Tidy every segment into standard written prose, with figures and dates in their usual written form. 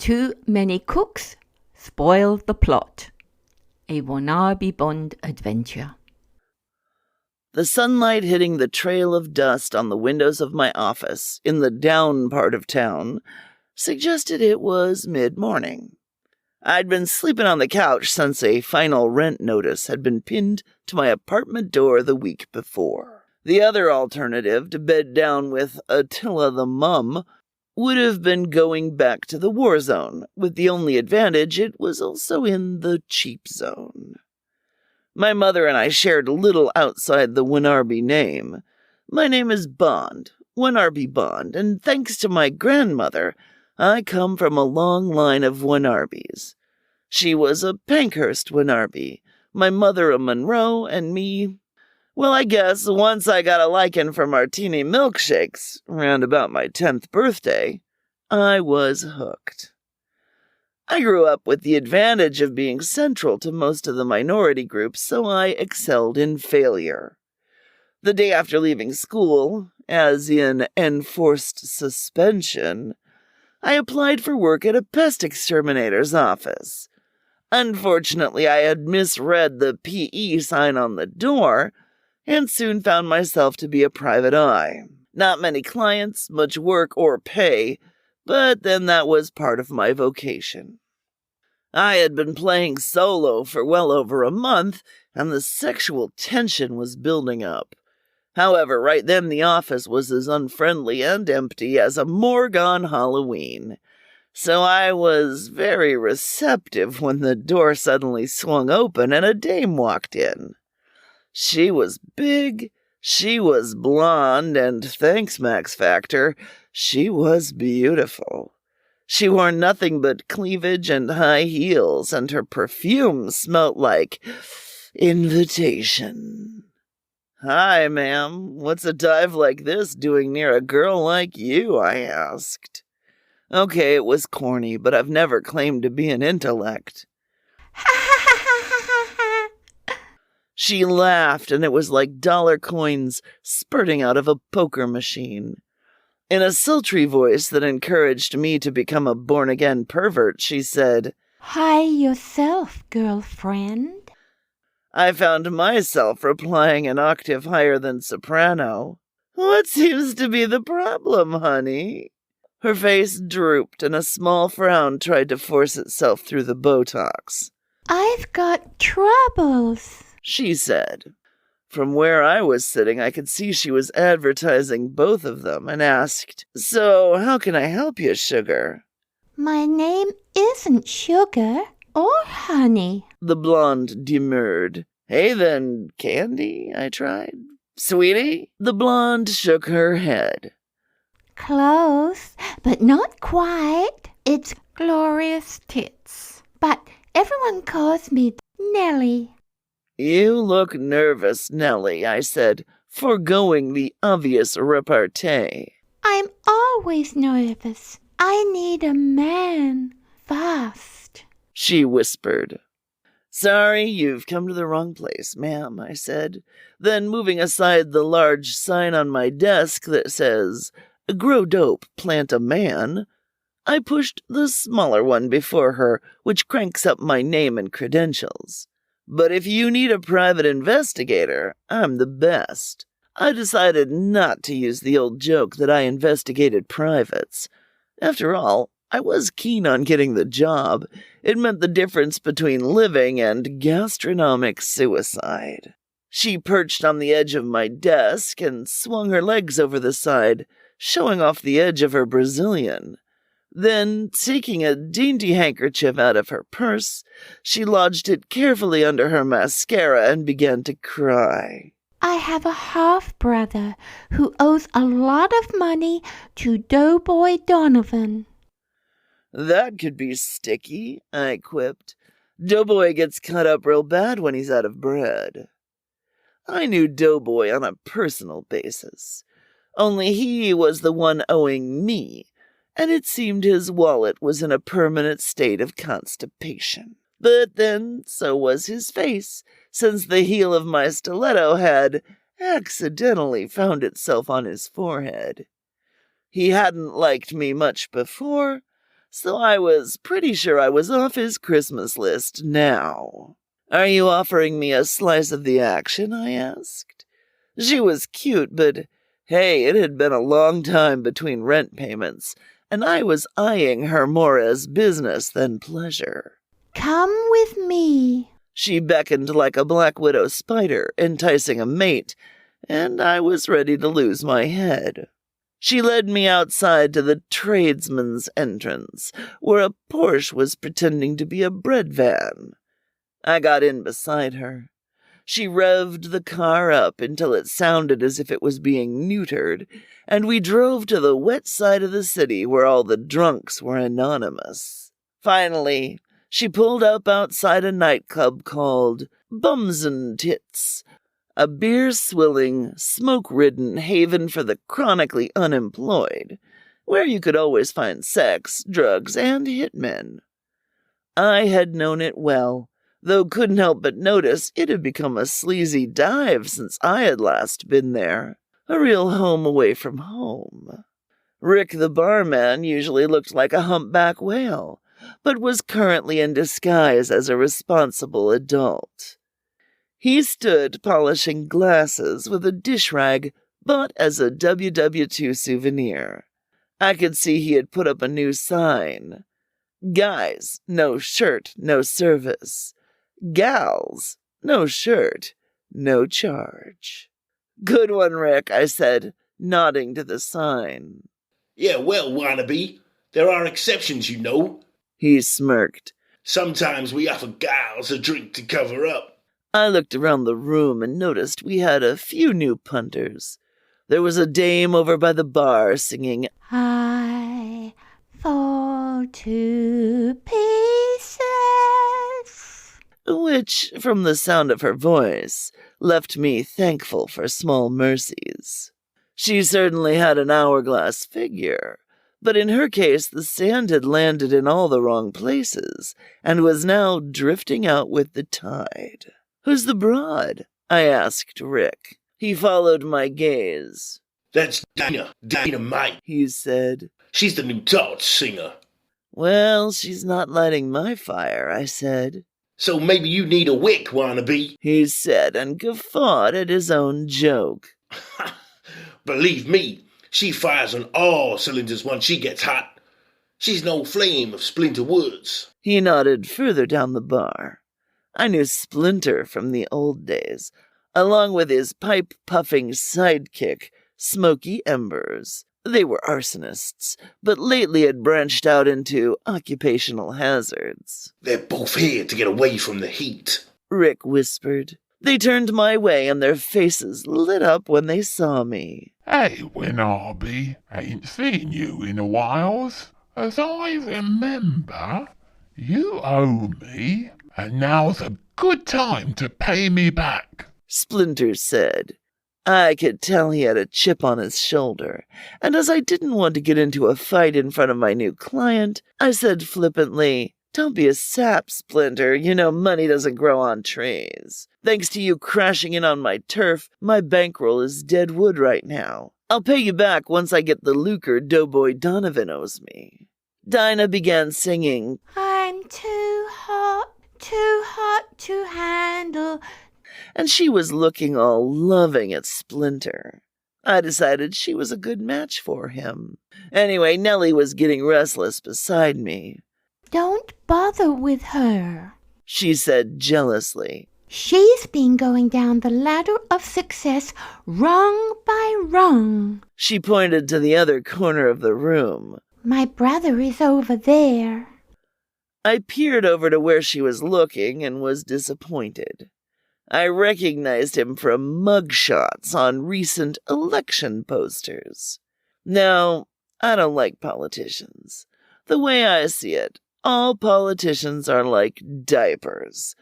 Too many cooks spoil the plot. A Wannarbee Bond Adventure. The sunlight hitting the trail of dust on the windows of my office in the down part of town suggested it was mid-morning. I'd been sleeping on the couch since a final rent notice had been pinned to my apartment door the week before. The other alternative to bed down with Attila the Mum would have been going back to the war zone, with the only advantage it was also in the cheap zone. My mother and I shared little outside the Wannarbee name. My name is Bond, Wannarbee Bond, and thanks to my grandmother, I come from a long line of Wannabees. She was a Pankhurst Wannarbee, my mother a Monroe, and me, well, I guess once I got a liking for martini milkshakes, round about my 10th birthday, I was hooked. I grew up with the advantage of being central to most of the minority groups, so I excelled in failure. The day after leaving school, as in enforced suspension, I applied for work at a pest exterminator's office. Unfortunately, I had misread the PE sign on the door, and soon found myself to be a private eye. Not many clients, much work or pay, but then that was part of my vocation. I had been playing solo for well over a month, and the sexual tension was building up. However, right then the office was as unfriendly and empty as a morgue on Halloween. So I was very receptive when the door suddenly swung open and a dame walked in. She was big, she was blonde, and thanks Max Factor, she was beautiful. She wore nothing but cleavage and high heels, and her perfume smelt like invitation. "Hi, ma'am. What's a dive like this doing near a girl like you?" I asked. Okay, it was corny, but I've never claimed to be an intellect. She laughed, and it was like dollar coins spurting out of a poker machine. In a sultry voice that encouraged me to become a born-again pervert, she said, "Hi yourself, girlfriend." I found myself replying an octave higher than soprano. "What seems to be the problem, honey?" Her face drooped, and a small frown tried to force itself through the Botox. "I've got troubles," she said. From where I was sitting, I could see she was advertising both of them, and asked, "So, how can I help you, sugar?" "My name isn't Sugar or Honey," the blonde demurred. "Hey then, Candy?" I tried. "Sweetie?" The blonde shook her head. "Close, but not quite. It's Gloria Stitts, but everyone calls me Nellie." "You look nervous, Nellie," I said, foregoing the obvious repartee. "I'm always nervous. I need a man fast," she whispered. "Sorry, you've come to the wrong place, ma'am," I said. Then, moving aside the large sign on my desk that says, "Grow dope, plant a man," I pushed the smaller one before her, which cranks up my name and credentials. "But if you need a private investigator, I'm the best." I decided not to use the old joke that I investigated privates. After all, I was keen on getting the job. It meant the difference between living and gastronomic suicide. She perched on the edge of my desk and swung her legs over the side, showing off the edge of her Brazilian. Then, taking a dainty handkerchief out of her purse, she lodged it carefully under her mascara and began to cry. "I have a half-brother who owes a lot of money to Doughboy Donovan." "That could be sticky," I quipped. "Doughboy gets cut up real bad when he's out of bread." I knew Doughboy on a personal basis. Only he was the one owing me, and it seemed his wallet was in a permanent state of constipation. But then, so was his face, since the heel of my stiletto had accidentally found itself on his forehead. He hadn't liked me much before, so I was pretty sure I was off his Christmas list now. "Are you offering me a slice of the action?" I asked. She was cute, but hey, it had been a long time between rent payments, and I was eyeing her more as business than pleasure. "Come with me." She beckoned like a black widow spider, enticing a mate, and I was ready to lose my head. She led me outside to the tradesman's entrance, where a Porsche was pretending to be a bread van. I got in beside her. She revved the car up until it sounded as if it was being neutered, and we drove to the wet side of the city where all the drunks were anonymous. Finally, she pulled up outside a nightclub called Bums and Tits, a beer-swilling, smoke-ridden haven for the chronically unemployed, where you could always find sex, drugs, and hitmen. I had known it well, though couldn't help but notice it had become a sleazy dive since I had last been there, a real home away from home. Rick the barman usually looked like a humpback whale, but was currently in disguise as a responsible adult. He stood polishing glasses with a dish rag bought as a WW2 souvenir. I could see he had put up a new sign. Guys, no shirt, no service. Gals, no shirt, no charge. "Good one, Rick," I said, nodding to the sign. "Yeah, well, Wannarbee, there are exceptions, you know," he smirked. "Sometimes we offer gals a drink to cover up." I looked around the room and noticed we had a few new punters. There was a dame over by the bar singing, "I fall to pieces," which, from the sound of her voice, left me thankful for small mercies. She certainly had an hourglass figure, but in her case the sand had landed in all the wrong places and was now drifting out with the tide. "Who's the broad?" I asked Rick. He followed my gaze. "That's Dynamite," he said. "She's the new torch singer." "Well, she's not lighting my fire," I said. "So maybe you need a wick, Wannarbee," he said, and guffawed at his own joke. "Believe me, she fires on all cylinders once she gets hot. She's no flame of Splinter Woods." He nodded further down the bar. I knew Splinter from the old days, along with his pipe-puffing sidekick, Smoky Embers. They were arsonists, but lately had branched out into occupational hazards. "They're both here to get away from the heat," Rick whispered. They turned my way and their faces lit up when they saw me. "Hey, Wannarbee, ain't seen you in a whiles. As I remember, you owe me, and now's a good time to pay me back," Splinter said. I could tell he had a chip on his shoulder, and as I didn't want to get into a fight in front of my new client, I said flippantly, "Don't be a sap, Splinter. You know money doesn't grow on trees. Thanks to you crashing in on my turf, my bankroll is dead wood right now. I'll pay you back once I get the lucre Doughboy Donovan owes me." Dinah began singing, "I'm too hot to handle," and she was looking all loving at Splinter. I decided she was a good match for him. Anyway, Nellie was getting restless beside me. "Don't bother with her," she said jealously. "She's been going down the ladder of success rung by rung." She pointed to the other corner of the room. "My brother is over there." I peered over to where she was looking and was disappointed. I recognized him from mugshots on recent election posters. Now, I don't like politicians. The way I see it, all politicians are like diapers.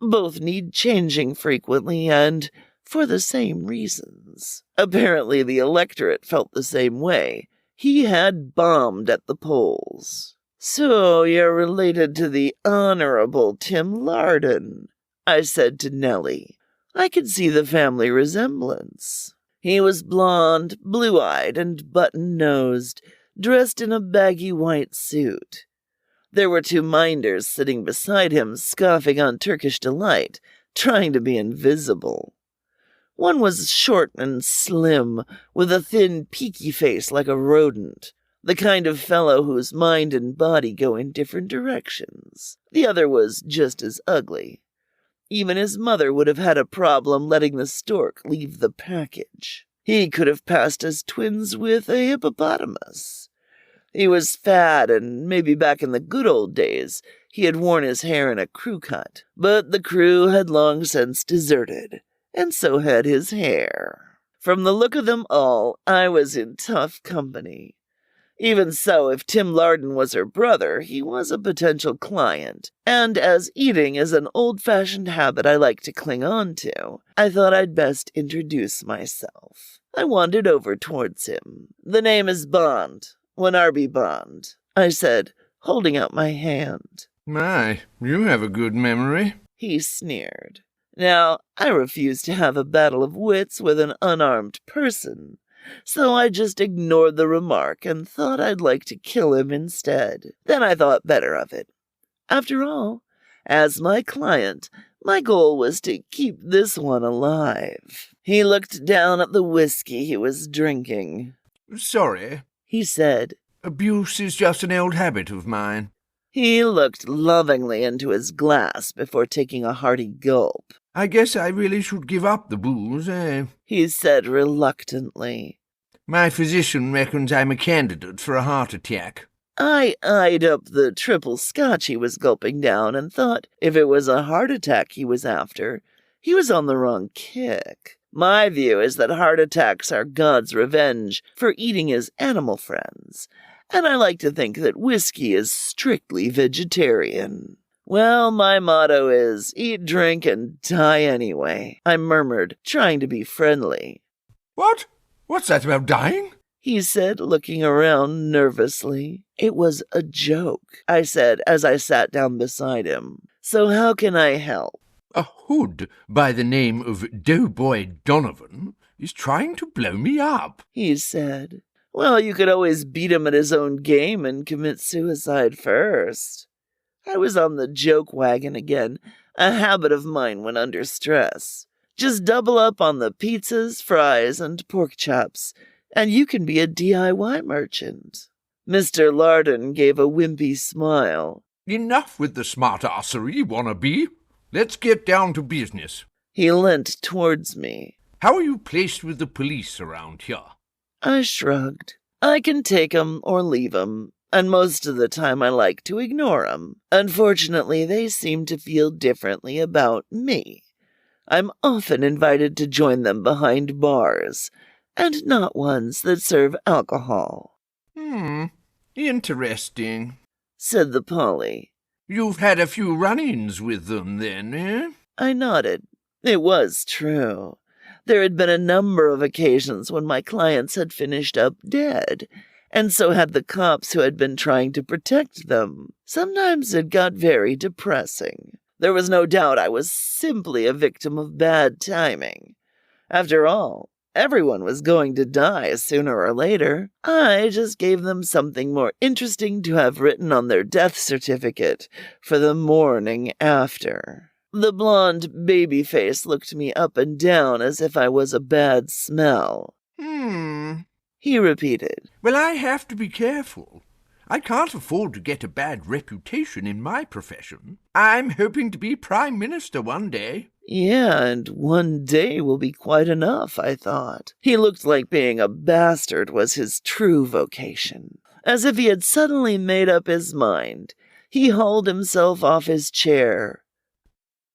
Both need changing frequently and for the same reasons. Apparently the electorate felt the same way. He had bombed at the polls. "So you're related to the Honorable Tim Larden," I said to Nellie. I could see the family resemblance. He was blond, blue-eyed, and button-nosed, dressed in a baggy white suit. There were 2 minders sitting beside him, scoffing on Turkish delight, trying to be invisible. One was short and slim, with a thin, peaky face like a rodent, the kind of fellow whose mind and body go in different directions. The other was just as ugly. Even his mother would have had a problem letting the stork leave the package. He could have passed as twins with a hippopotamus. He was fat, and maybe back in the good old days he had worn his hair in a crew cut, but the crew had long since deserted, and so had his hair. From the look of them all, I was in tough company. Even so, if Tim Larden was her brother, he was a potential client, and as eating is an old-fashioned habit I like to cling on to, I thought I'd best introduce myself. I wandered over towards him. "The name is Bond, Wannarbee Bond," I said, holding out my hand. "My, you have a good memory," he sneered. Now, I refused to have a battle of wits with an unarmed person, so I just ignored the remark and thought I'd like to kill him instead. Then I thought better of it. After all, as my client, my goal was to keep this one alive. He looked down at the whiskey he was drinking. "Sorry," he said. "Abuse is just an old habit of mine." He looked lovingly into his glass before taking a hearty gulp. "I guess I really should give up the booze, he said reluctantly. My physician reckons I'm a candidate for a heart attack." I eyed up the triple scotch he was gulping down and thought if it was a heart attack he was after, he was on the wrong kick. My view is that heart attacks are God's revenge for eating his animal friends, and I like to think that whiskey is strictly vegetarian. "Well, my motto is, eat, drink, and die anyway," I murmured, trying to be friendly. "What? What's that about dying?" he said, looking around nervously. "It was a joke," I said as I sat down beside him. "So how can I help?" "A hood by the name of Doughboy Donovan is trying to blow me up," he said. "Well, you could always beat him at his own game and commit suicide first." I was on the joke wagon again, a habit of mine when under stress. Just double up on the pizzas, fries, and pork chops, and you can be a DIY merchant. Mr. Larden gave a wimpy smile. "Enough with the smart-arsery, Wannarbee. Let's get down to business." He leant towards me. "How are you placed with the police around here?" I shrugged. I can take 'em or leave 'em, and most of the time I like to ignore 'em. Unfortunately, they seem to feel differently about me. I'm often invited to join them behind bars, and not ones that serve alcohol. Interesting," said the Polly. "You've had a few run-ins with them, then, eh?" I nodded. It was true. There had been a number of occasions when my clients had finished up dead, and so had the cops who had been trying to protect them. Sometimes it got very depressing. There was no doubt I was simply a victim of bad timing. After all, everyone was going to die sooner or later. I just gave them something more interesting to have written on their death certificate for the morning after. The blonde baby face looked me up and down as if I was a bad smell. He repeated. "Well, I have to be careful. I can't afford to get a bad reputation in my profession. I'm hoping to be Prime Minister one day." Yeah, and one day will be quite enough, I thought. He looked like being a bastard was his true vocation. As if he had suddenly made up his mind, he hauled himself off his chair.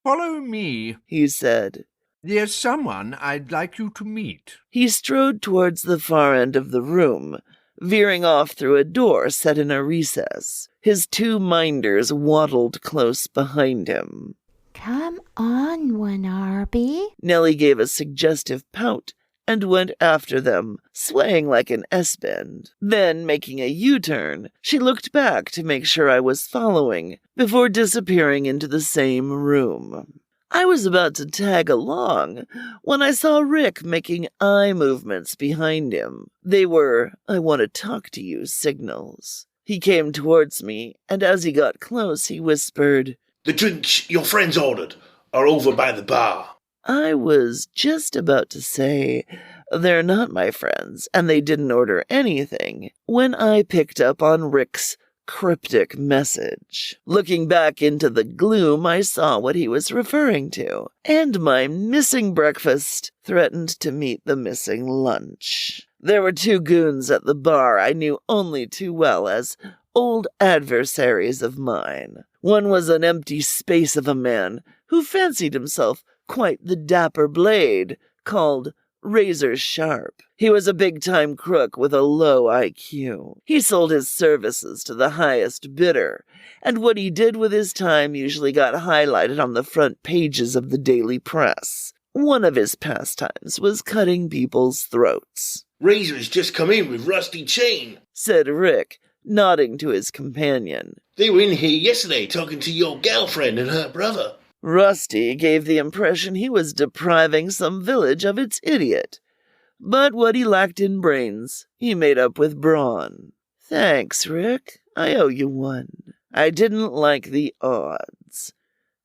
"Follow me," he said. "There's someone I'd like you to meet." He strode towards the far end of the room, veering off through a door set in a recess. His 2 minders waddled close behind him. "Come on, Wannarbee," Nellie gave a suggestive pout and went after them, swaying like an S-bend. Then, making a U-turn, she looked back to make sure I was following, before disappearing into the same room. I was about to tag along when I saw Rick making eye movements behind him. They were, "I want to talk to you" signals. He came towards me, and as he got close, he whispered, "The drinks your friends ordered are over by the bar." I was just about to say, "They're not my friends, and they didn't order anything," when I picked up on Rick's cryptic message. Looking back into the gloom, I saw what he was referring to, and my missing breakfast threatened to meet the missing lunch. There were two goons at the bar I knew only too well as old adversaries of mine. One was an empty space of a man who fancied himself quite the dapper blade, called Razor Sharp. He was a big-time crook with a low IQ. He sold his services to the highest bidder, and what he did with his time usually got highlighted on the front pages of the daily press. One of his pastimes was cutting people's throats. "Razor's just come in with Rusty Chain," said Rick, nodding to his companion. "They were in here yesterday talking to your girlfriend and her brother." Rusty gave the impression he was depriving some village of its idiot. But what he lacked in brains, he made up with brawn. Thanks, Rick. I owe you one. I didn't like the odds.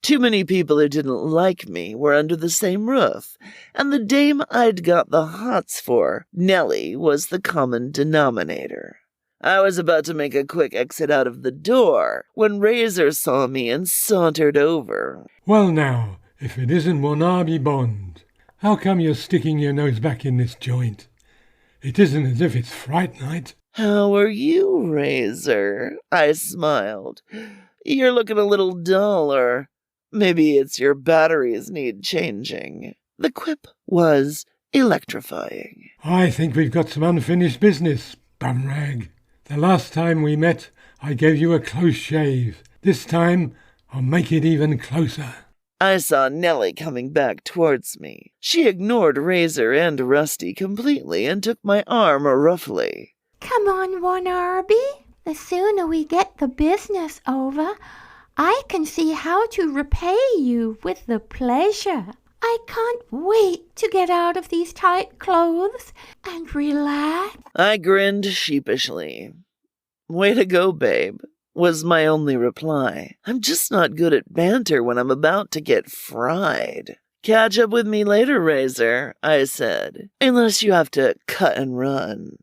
Too many people who didn't like me were under the same roof, and the dame I'd got the hots for, Nellie, was the common denominator. I was about to make a quick exit out of the door when Razor saw me and sauntered over. "Well now, if it isn't Wannarbee Bond, how come you're sticking your nose back in this joint? It isn't as if it's Fright Night." "How are you, Razor?" I smiled. "You're looking a little dull, or maybe it's your batteries need changing." The quip was electrifying. "I think we've got some unfinished business, bumrag. The last time we met, I gave you a close shave. This time, I'll make it even closer." I saw Nellie coming back towards me. She ignored Razor and Rusty completely and took my arm roughly. Come on, Wannarbee. The sooner we get the business over, I can see how to repay you with the pleasure. I can't wait to get out of these tight clothes and relax. I grinned sheepishly. "Way to go, babe," was my only reply. I'm just not good at banter when I'm about to get fried. "Catch up with me later, Razor," I said, "unless you have to cut and run."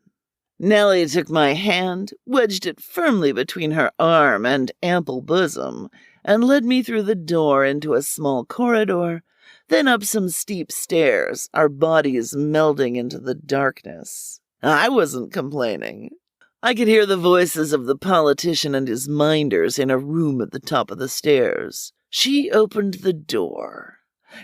Nellie took my hand, wedged it firmly between her arm and ample bosom, and led me through the door into a small corridor, then up some steep stairs, our bodies melding into the darkness. I wasn't complaining. I could hear the voices of the politician and his minders in a room at the top of the stairs. She opened the door.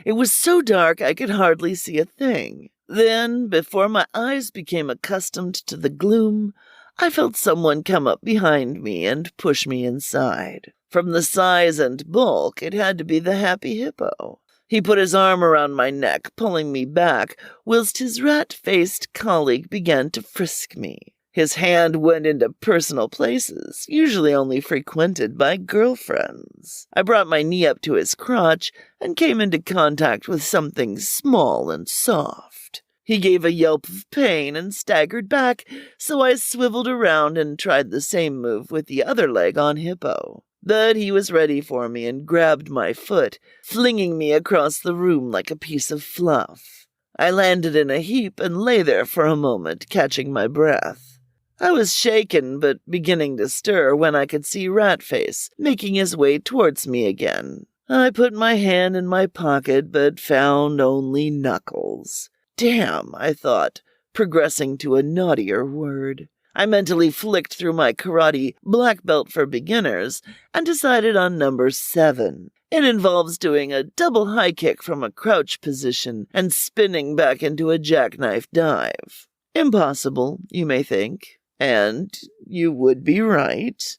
It was so dark I could hardly see a thing. Then, before my eyes became accustomed to the gloom, I felt someone come up behind me and push me inside. From the size and bulk, it had to be the Happy Hippo. He put his arm around my neck, pulling me back, whilst his rat-faced colleague began to frisk me. His hand went into personal places, usually only frequented by girlfriends. I brought my knee up to his crotch and came into contact with something small and soft. He gave a yelp of pain and staggered back, so I swiveled around and tried the same move with the other leg on Hippo. But he was ready for me and grabbed my foot, flinging me across the room like a piece of fluff. I landed in a heap and lay there for a moment, catching my breath. I was shaken but beginning to stir when I could see Ratface making his way towards me again. I put my hand in my pocket but found only knuckles. Damn, I thought, progressing to a naughtier word. I mentally flicked through my karate black belt for beginners and decided on number 7. It involves doing a double high kick from a crouch position and spinning back into a jackknife dive. Impossible, you may think, and you would be right.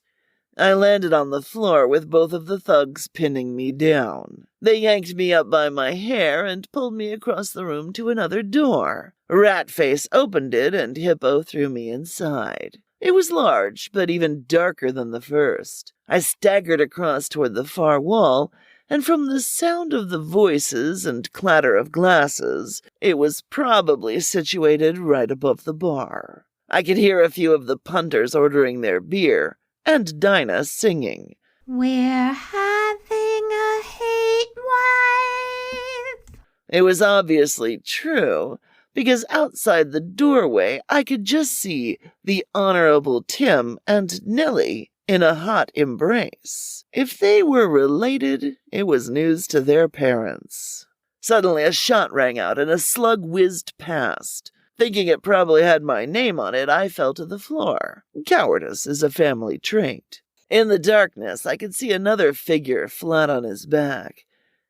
I landed on the floor with both of the thugs pinning me down. They yanked me up by my hair and pulled me across the room to another door. Ratface opened it and Hippo threw me inside. It was large, but even darker than the first. I staggered across toward the far wall, and from the sound of the voices and clatter of glasses, it was probably situated right above the bar. I could hear a few of the punters ordering their beer, and Dinah singing. We're having a hate wife. It was obviously true, because outside the doorway I could just see the Honorable Tim and Nellie in a hot embrace. If they were related, it was news to their parents. Suddenly a shot rang out and a slug whizzed past. Thinking it probably had my name on it, I fell to the floor. Cowardice is a family trait. In the darkness, I could see another figure flat on his back.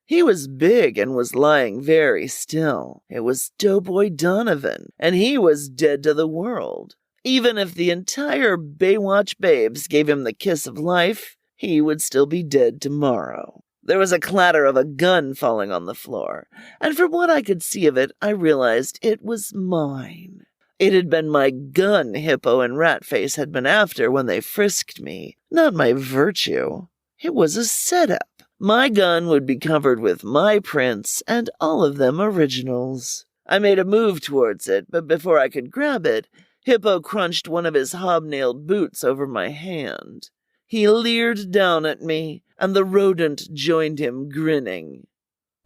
He was big and was lying very still. It was Doughboy Donovan, and he was dead to the world. Even if the entire Baywatch Babes gave him the kiss of life, he would still be dead tomorrow. There was a clatter of a gun falling on the floor, and from what I could see of it, I realized it was mine. It had been my gun Hippo and Ratface had been after when they frisked me, not my virtue. It was a setup. My gun would be covered with my prints, and all of them originals. I made a move towards it, but before I could grab it, Hippo crunched one of his hobnailed boots over my hand. He leered down at me, and the rodent joined him, grinning.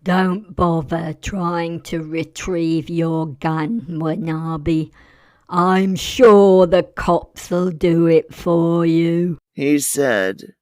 Don't bother trying to retrieve your gun, Wannarbee. I'm sure the cops'll do it for you, he said.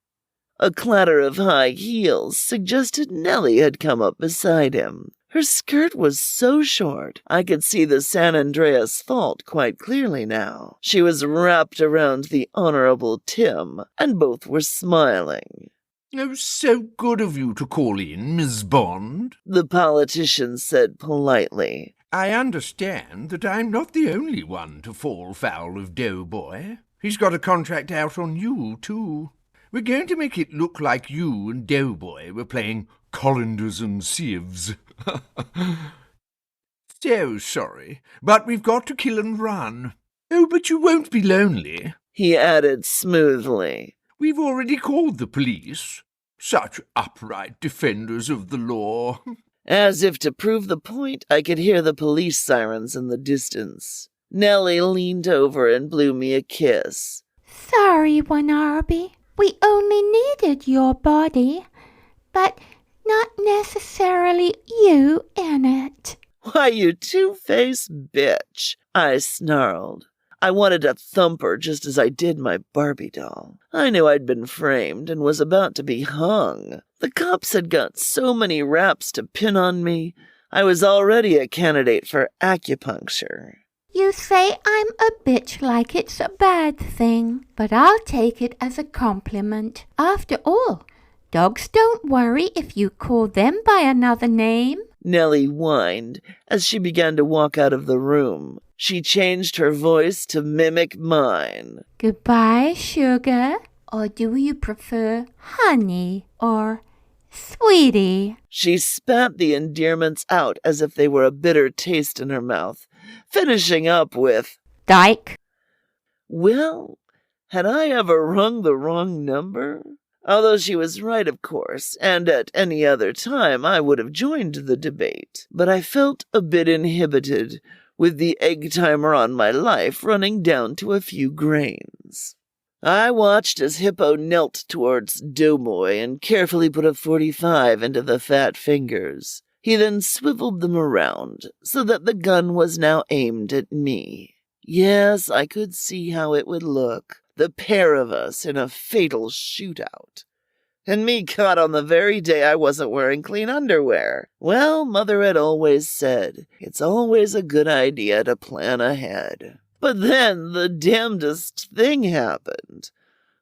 A clatter of high heels suggested Nellie had come up beside him. Her skirt was so short, I could see the San Andreas fault quite clearly now. She was wrapped around the Honorable Tim, and both were smiling. Oh, so good of you to call in, Miss Bond, the politician said politely. I understand that I'm not the only one to fall foul of Doughboy. He's got a contract out on you, too. We're going to make it look like you and Doughboy were playing colanders and sieves. So sorry, but we've got to kill and run. Oh, but you won't be lonely, he added smoothly. We've already called the police. Such upright defenders of the law. As if to prove the point, I could hear the police sirens in the distance. Nellie leaned over and blew me a kiss. Sorry, Wannarbee. We only needed your body, but not necessarily you in it. Why, you two-faced bitch, I snarled. I wanted to thump her just as I did my Barbie doll. I knew I'd been framed and was about to be hung. The cops had got so many raps to pin on me, I was already a candidate for acupuncture. You say I'm a bitch like it's a bad thing, but I'll take it as a compliment. After all, dogs don't worry if you call them by another name. Nellie whined as she began to walk out of the room. She changed her voice to mimic mine. Goodbye, sugar. Or do you prefer honey or sweetie? She spat the endearments out as if they were a bitter taste in her mouth, finishing up with, Dyke. Well, had I ever rung the wrong number? Although she was right, of course, and at any other time I would have joined the debate. But I felt a bit inhibited, with the egg timer on my life running down to a few grains. I watched as Hippo knelt towards Doughboy and carefully put a 45 into the fat fingers. He then swiveled them around, so that the gun was now aimed at me. Yes, I could see how it would look. The pair of us in a fatal shootout. And me caught on the very day I wasn't wearing clean underwear. Well, Mother had always said, it's always a good idea to plan ahead. But then the damnedest thing happened.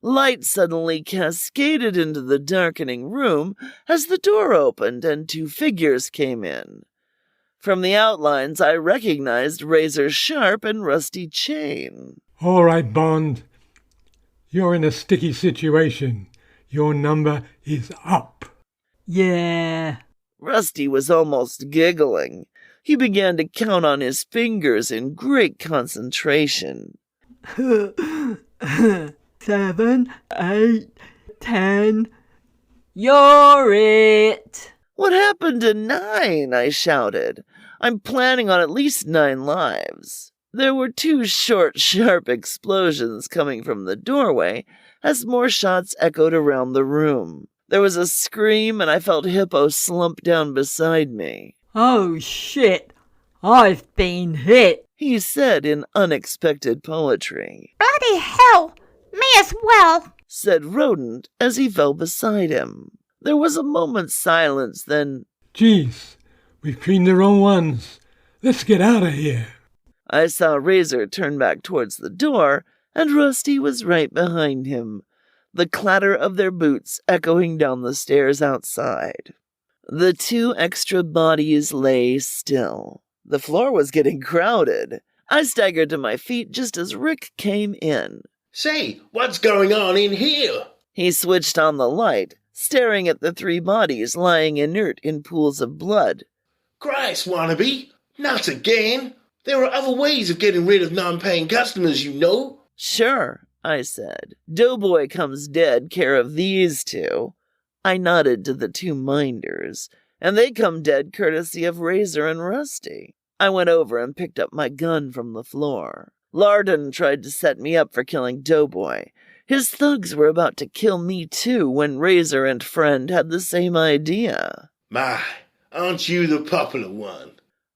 Light suddenly cascaded into the darkening room as the door opened and two figures came in. From the outlines, I recognized Razor Sharp and Rusty Chain. All right, Bond. You're in a sticky situation. Your number is up. Yeah. Rusty was almost giggling. He began to count on his fingers in great concentration. 7, 8, 10. You're it. What happened to 9? I shouted. I'm planning on at least 9 lives. There were two short, sharp explosions coming from the doorway as more shots echoed around the room. There was a scream, and I felt Hippo slump down beside me. Oh shit, I've been hit, he said in unexpected poetry. Bloody hell! Me as well! Said Rodent as he fell beside him. There was a moment's silence, then, Geez, we've cleaned the wrong ones. Let's get out of here. I saw Razor turn back towards the door, and Rusty was right behind him, the clatter of their boots echoing down the stairs outside. The two extra bodies lay still. The floor was getting crowded. I staggered to my feet just as Rick came in. Say, what's going on in here? He switched on the light, staring at the three bodies lying inert in pools of blood. Christ, Wannarbee, not again. There are other ways of getting rid of non-paying customers, you know. Sure, I said. Doughboy comes dead care of these two. I nodded to the two minders, and they come dead courtesy of Razor and Rusty. I went over and picked up my gun from the floor. Lardon tried to set me up for killing Doughboy. His thugs were about to kill me too when Razor and friend had the same idea. My, aren't you the popular one?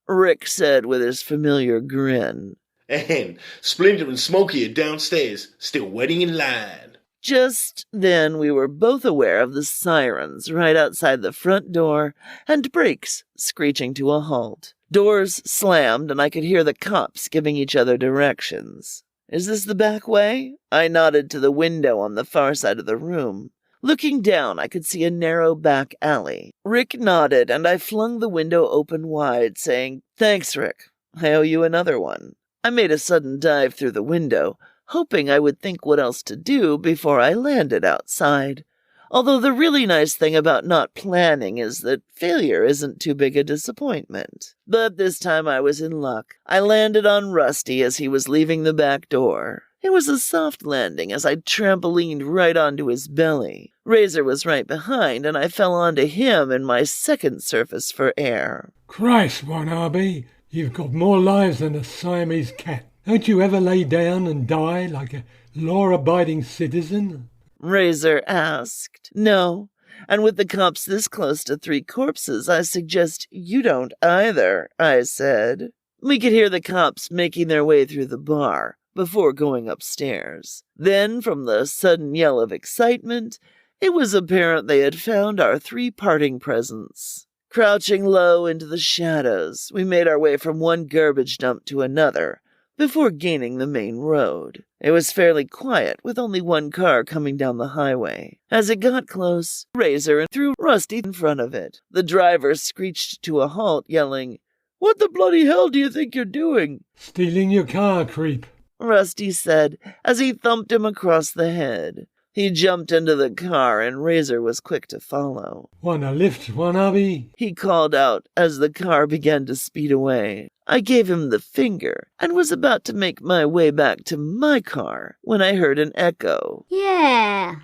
Rick said with his familiar grin. And Splinter and Smokey are downstairs, still waiting in line. Just then we were both aware of the sirens right outside the front door and brakes screeching to a halt. Doors slammed and I could hear the cops giving each other directions. Is this the back way? I nodded to the window on the far side of the room. Looking down, I could see a narrow back alley. Rick nodded, and I flung the window open wide, saying, "Thanks, Rick. I owe you another one." I made a sudden dive through the window, hoping I would think what else to do before I landed outside. Although the really nice thing about not planning is that failure isn't too big a disappointment. But this time I was in luck. I landed on Rusty as he was leaving the back door. It was a soft landing as I trampolined right onto his belly. Razor was right behind, and I fell onto him in my second surface for air. Christ, Wannarbee, you've got more lives than a Siamese cat. Don't you ever lay down and die like a law-abiding citizen? Razor asked. No, and with the cops this close to 3 corpses, I suggest you don't either, I said. We could hear the cops making their way through the bar before going upstairs. Then, from the sudden yell of excitement, it was apparent they had found our 3 parting presents. Crouching low into the shadows, we made our way from one garbage dump to another, before gaining the main road. It was fairly quiet, with only one car coming down the highway. As it got close, Razor threw Rusty in front of it. The driver screeched to a halt, yelling, "What the bloody hell do you think you're doing?" Stealing your car, creep. Rusty said, as he thumped him across the head. He jumped into the car, and Razor was quick to follow. Want a lift, Wannarbee? He called out as the car began to speed away. I gave him the finger and was about to make my way back to my car when I heard an echo. Yeah.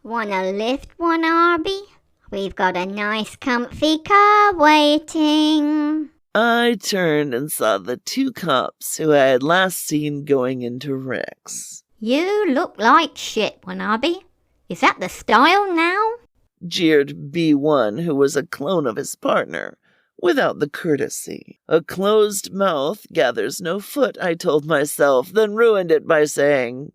Want a lift, Wannarbee? We've got a nice comfy car waiting. I turned and saw the 2 cops who I had last seen going into Rick's. You look like shit, Wannarbee. Is that the style now? Jeered B1, who was a clone of his partner, without the courtesy. A closed mouth gathers no foot, I told myself, then ruined it by saying,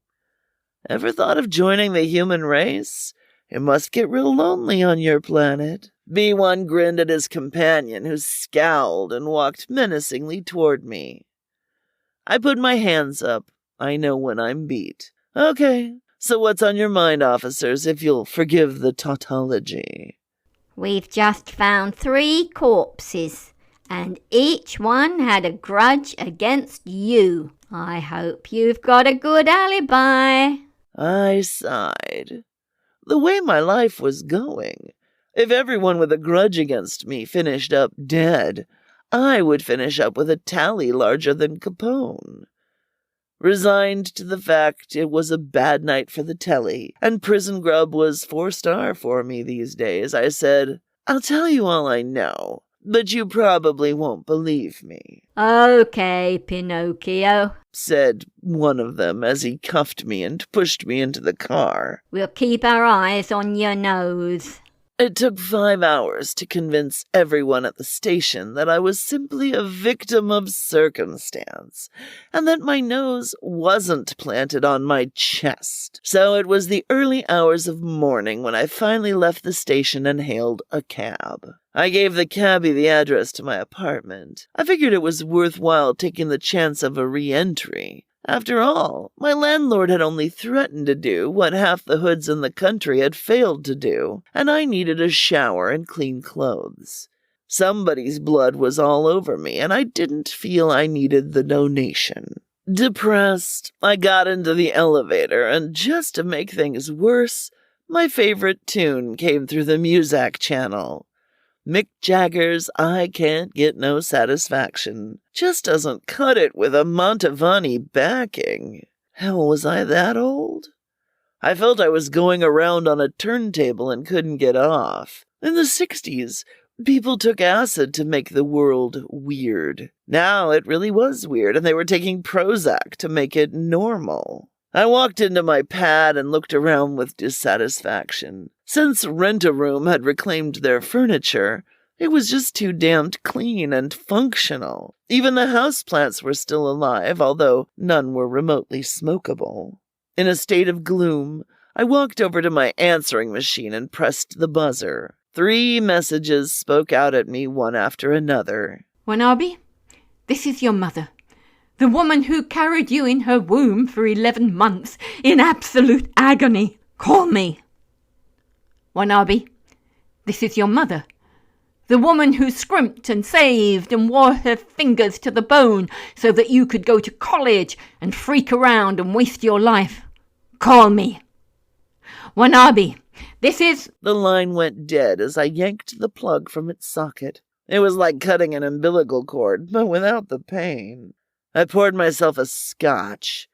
"Ever thought of joining the human race? It must get real lonely on your planet." B1 grinned at his companion, who scowled and walked menacingly toward me. I put my hands up. I know when I'm beat. Okay, so what's on your mind, officers, if you'll forgive the tautology? We've just found 3 corpses, and each one had a grudge against you. I hope you've got a good alibi. I sighed. The way my life was going, if everyone with a grudge against me finished up dead, I would finish up with a tally larger than Capone. Resigned to the fact it was a bad night for the telly, and prison grub was 4-star for me these days, I said, "I'll tell you all I know, but you probably won't believe me." Okay, Pinocchio. said one of them as he cuffed me and pushed me into the car. We'll keep our eyes on your nose. It took 5 hours to convince everyone at the station that I was simply a victim of circumstance, and that my nose wasn't planted on my chest. So it was the early hours of morning when I finally left the station and hailed a cab. I gave the cabbie the address to my apartment. I figured it was worthwhile taking the chance of a re-entry. After all, my landlord had only threatened to do what half the hoods in the country had failed to do, and I needed a shower and clean clothes. Somebody's blood was all over me, and I didn't feel I needed the donation. Depressed, I got into the elevator, and just to make things worse, my favorite tune came through the Muzak channel. Mick Jagger's I Can't Get No Satisfaction just doesn't cut it with a Mantovani backing. Hell, was I that old? I felt I was going around on a turntable and couldn't get off. In the 60s, people took acid to make the world weird. Now it really was weird, and they were taking Prozac to make it normal. I walked into my pad and looked around with dissatisfaction. Since Rent-A-Room had reclaimed their furniture, it was just too damned clean and functional. Even the houseplants were still alive, although none were remotely smokable. In a state of gloom, I walked over to my answering machine and pressed the buzzer. 3 messages spoke out at me one after another. Wannarbee, this is your mother. The woman who carried you in her womb for 11 months in absolute agony. Call me. Wannarbee, this is your mother. The woman who scrimped and saved and wore her fingers to the bone so that you could go to college and freak around and waste your life. Call me. Wannarbee, this is... The line went dead as I yanked the plug from its socket. It was like cutting an umbilical cord, but without the pain. I poured myself a scotch.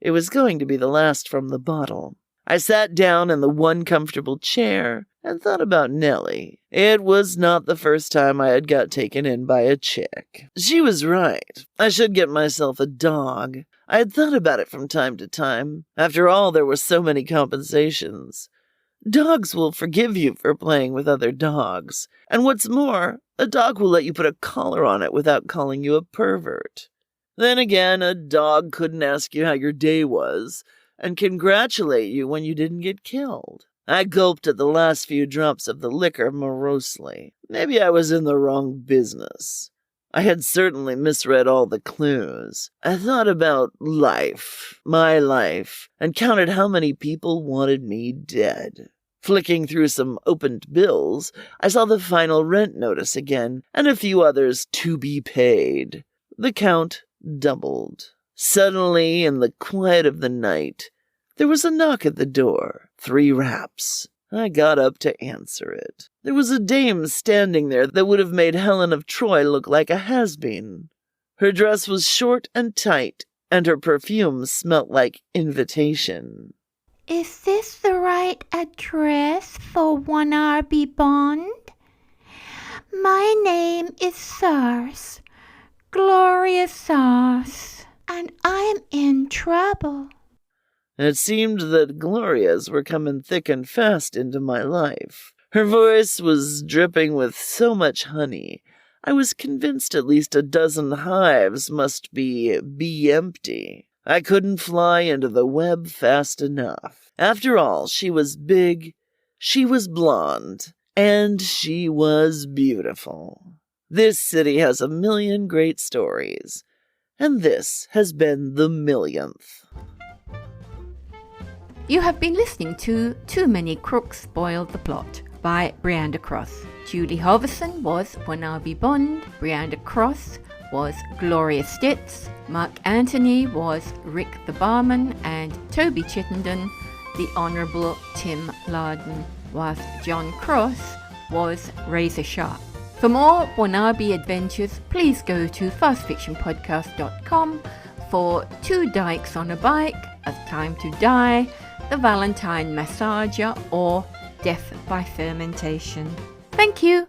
It was going to be the last from the bottle. I sat down in the one comfortable chair and thought about Nellie. It was not the first time I had got taken in by a chick. She was right. I should get myself a dog. I had thought about it from time to time. After all, there were so many compensations. Dogs will forgive you for playing with other dogs. And what's more, a dog will let you put a collar on it without calling you a pervert. Then again, a dog couldn't ask you how your day was and congratulate you when you didn't get killed. I gulped at the last few drops of the liquor morosely. Maybe I was in the wrong business. I had certainly misread all the clues. I thought about life, my life, and counted how many people wanted me dead. Flicking through some opened bills, I saw the final rent notice again, and a few others to be paid. The count doubled. Suddenly, in the quiet of the night, there was a knock at the door. 3 raps. I got up to answer it. There was a dame standing there that would have made Helen of Troy look like a has-been. Her dress was short and tight, and her perfume smelt like invitation. Is this the right address for Wannarbee Bond? My name is Sars, Gloria Stitts, and I'm in trouble. It seemed that Glorias were coming thick and fast into my life. Her voice was dripping with so much honey, I was convinced at least a dozen hives must be empty. I couldn't fly into the web fast enough. After all, she was big, she was blonde, and she was beautiful. This city has a million great stories, and this has been the 1,000,000th. You have been listening to Too Many Crooks Spoiled the Plot by Brianda Cross. Julie Halverson was Wannarbee Bond, Brianda Cross was Gloria Stitts, Mark Anthony was Rick the Barman, and Toby Chittenden, the Honourable Tim Larden, whilst John Cross was Razor Sharp. For more Wannarbee adventures, please go to fastfictionpodcast.com for 2 Dykes on a Bike, A Time to Die, The Valentine Massager, or Death by Fermentation. Thank you.